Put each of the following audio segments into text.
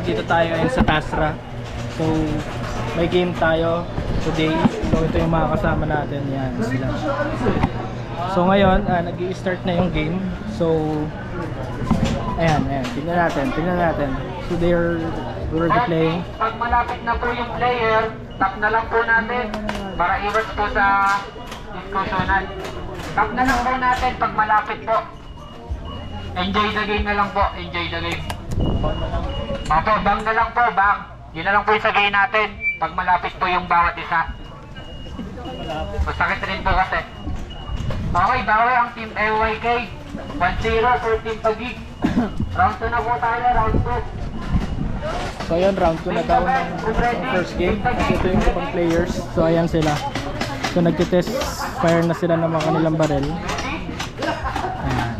nandito tayo ngayon sa Tasra. So, may game tayo today. So, ito yung mga kasama natin. Yan, sila. So, ngayon, nag-i-start na yung game. So, ayan. Tingnan natin. So, we're already playing. Pag malapit na po yung player, tap na lang po natin para iwas po sa diskusyonan. Tap na lang po natin pag malapit po. Enjoy the game na lang po. Enjoy the game. Opo, bang na lang po, bang. Yun na lang po yung sagay natin pag malapit po yung bawat isa. Masakit rin po kasi. Okay, bawal ang Team LYK. 1-0 for Team Pagig. Round 2 na po tayo, round 2. So, ayan, round 2 na daw ng first game. Kasi ito yung ibang players. So, ayan sila. So, nagtitest fire na sila ng mga kanilang baril. Ayan.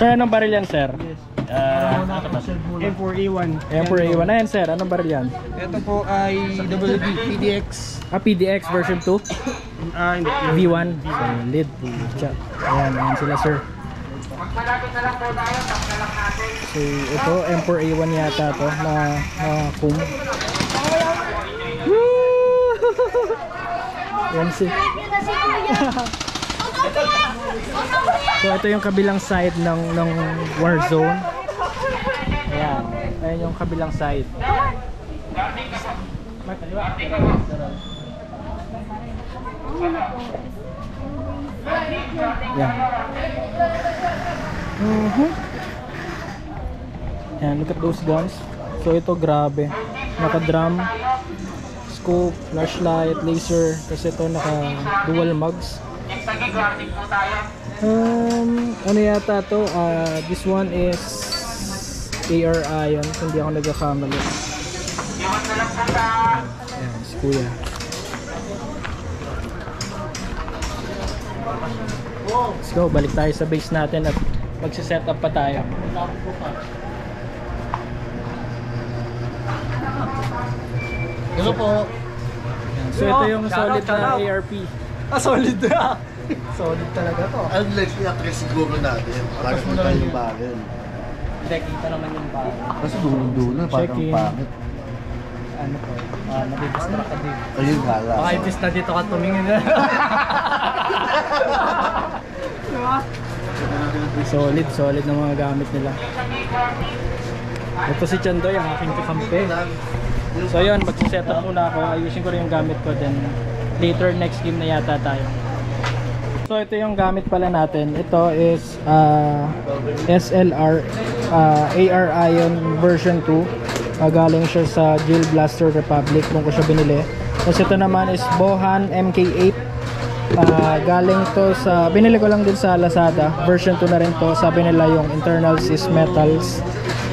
Sir, anong baril yan, sir? M4A1. M4A1. Ayan, sir. Anong baril yan? Ito po ay WD PDX. PDX version 2? Hindi. V1. Solid. Ayan sila, sir. Malapit na lang po tayo, tap na lang natin. So, ito, M4A1 yata to na kum. Yan si. So, ito yung kabilang side ng Warzone. Ayan yung kabilang side. Yan. Yan, look at those guns. So ito grabe. Naka-drum, scope, flashlight, laser. Kasi ito naka dual mags. Ano yata to? This one is AR Ion, hindi ako nagkakamali. Ayan, si Kuya. Let's go, balik tayo sa base natin at magsiset up pa tayo. Hello po. So ito yung solid na ARP. Solid na. Solid talaga to. Unless i-attract siguro natin. Para kita yung baril. Hindi, kita naman yung bago. Kasi dulo-dulo, parang Check-in. pangit. Ano po? Nadidistract ka din. Ayun nga lang. Baka ibis na dito ka tumingin na. Solid ng mga gamit nila. Ito si Chandoy, ang aking kakampi. So yun, magsiset up muna ako. Ayusin ko rin yung gamit ko. Then later next game na yata tayo. So ito yung gamit pala natin. Ito is SLR AR Ion version 2. Galing siya sa Jill Blaster Republic kung ko siya binili. Tapos ito naman is Bohan MK8. Galing to sa, binili ko lang din sa Lazada. Version 2 na rin to. Sabi nila yung internals is metals.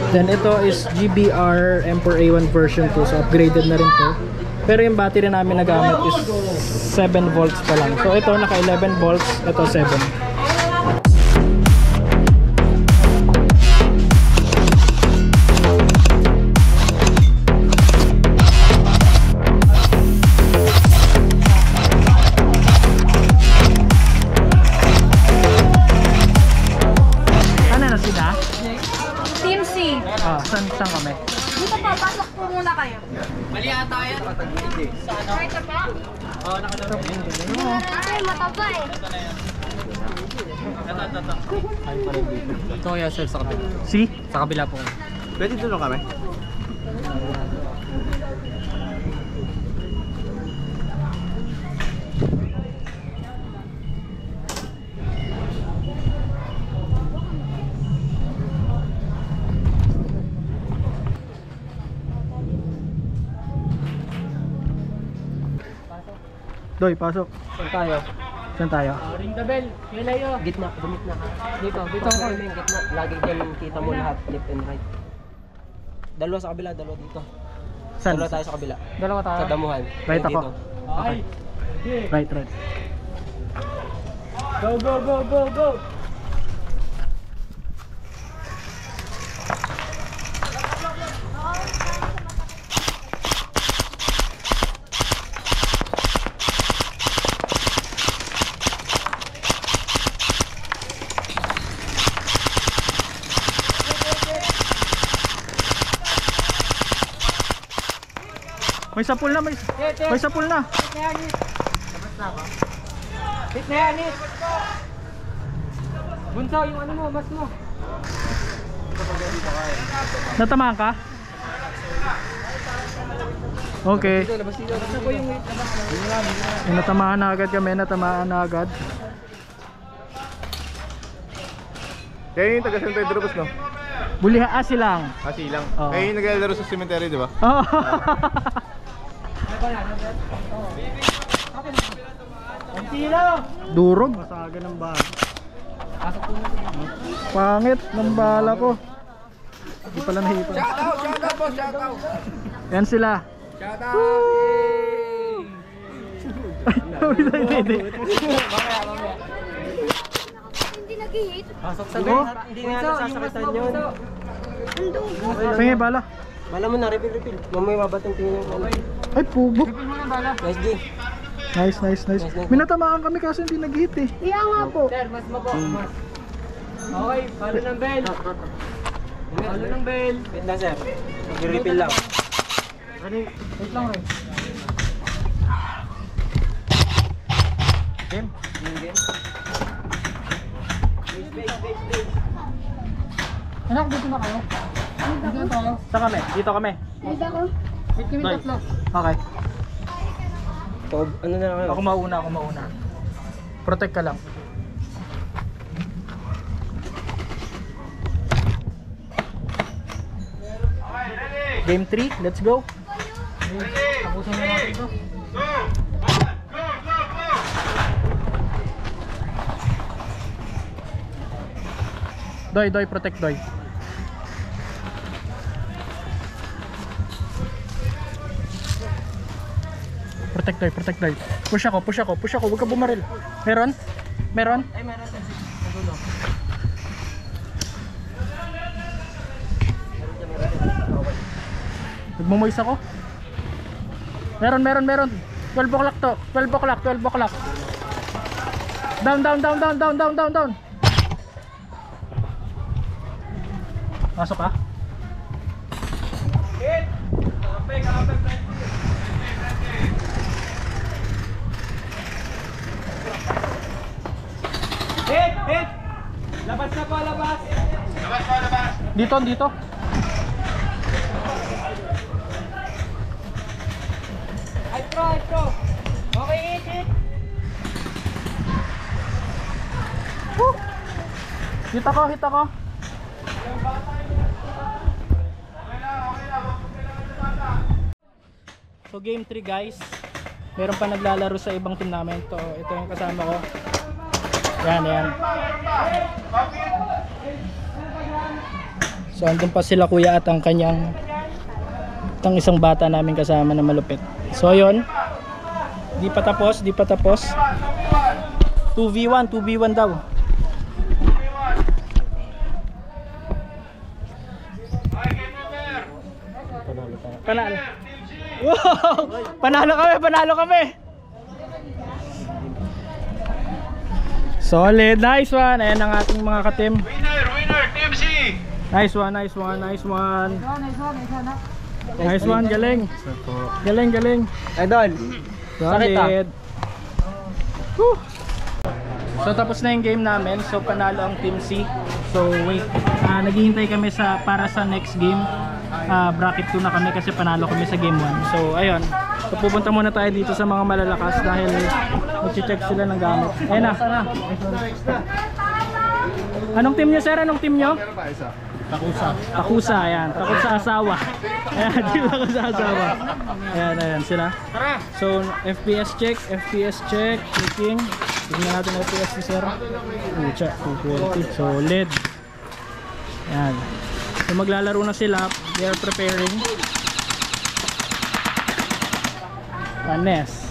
Then ito is GBR M4A1 version 2. So upgraded na rin to. Pero yung battery namin na gamit is 7 volts pa lang. So ito naka 11 volts, ito 7. Ano na sila? Team C. Saan kami? Dito pa, pasok po muna kayo. Mali ata yan. Right na pa? Oo, nakalaro. Ay, mataba eh. Ito kaya sir sa kabila. Si? Sa kabila po. Pwede tulong kami? Doy, pasok. Saan tayo? Saan tayo? Ring the bell. Kailayo. Gitna. Gitna. Dito. Dito ako yung gitna. Lagi dyan kita mo lahat. Left and right. Dalawa sa kabila. Dalawa dito. Saan? Dalawa tayo sa kabila. Dalawa tayo. Sa damuhan. Right Yung ako. dito. Okay. Right. Go. May sapul na, may sapul na. Hit na yan, hit. Bunso, yung ano mo, mas mo. Natamaan ka? Okay. Natamaan na agad kami, natamaan na agad. Kaya yung taga San Pedro Bus, no? Buliha silang. Silang. Oo. Kaya yung naglalaro sa cemetery, di ba? Oh. Durog. Masaga ng bala. Pangit ng bala ko. Hindi pala nahipa. Shout out po, shout out. Yan sila. Shout out. Hindi nag-hit. Pasok sa gate. Hindi nga nasasakatan yun. Sige, bala. Bala mo na, refill. Mamaya mabatang tingin yung ano. Ay, pugo. Nice G. Nice, nice, nice. Minatamaan kami kasi hindi nag-hit eh. Kaya nga po. Sir, mas mapo. Okay, follow ng bell. Follow ng bell. Wait lang sir. Mag-refill lang. Wait lang eh. Game. Anak, dito na kayo? Dito tayo. Saan kami? Dito kami. Dito ako. Doy. Okay. Ano na lang kayo? Ako mauna. Protect ka lang. Game 3, let's go. Tapusin na natin to. Doy, protect Doy. Protect Doy. Push ako. Huwag ka bumaril. Meron? Ay, meron. Nagmumoys ako. Meron. 12 o'clock to. 12 o'clock. Down. Pasok ka. Hit! Labas na po, labas! Dito. Ay, pro! Okay, hit! Hit ako. So game 3 guys. Meron pa naglalaro sa ibang team namin. Ito yung kasama ko. Yan. So andun pa sila kuya at ang kanyang isang bata namin kasama na malupit. So yun. Di pa tapos. 2v1 daw. Panalo. Wow! Panalo kami. Solid, nice one. Ayan ang ating mga ka-team. Winner, Team C! Nice one. Nice one, galing. Idol! Solid. Woo! So tapos na yung game namin. So panalo ang Team C. So wait, naghihintay kami para sa next game. Bracket 2 na kami kasi panalo kami sa game 1. So ayun. So pupunta muna tayo dito sa mga malalakas dahil mag-check sila ng gamit. Ayun na. Anong team nyo sir? Takusa, ayan. Takot sa asawa. Ayan, di ba sa asawa? Ayan sila. So, FPS check. Checking. Tignan natin ang FPS ni sir. Pucha, 240. Solid. Ayan. So, maglalaro na sila. They are preparing. Panes.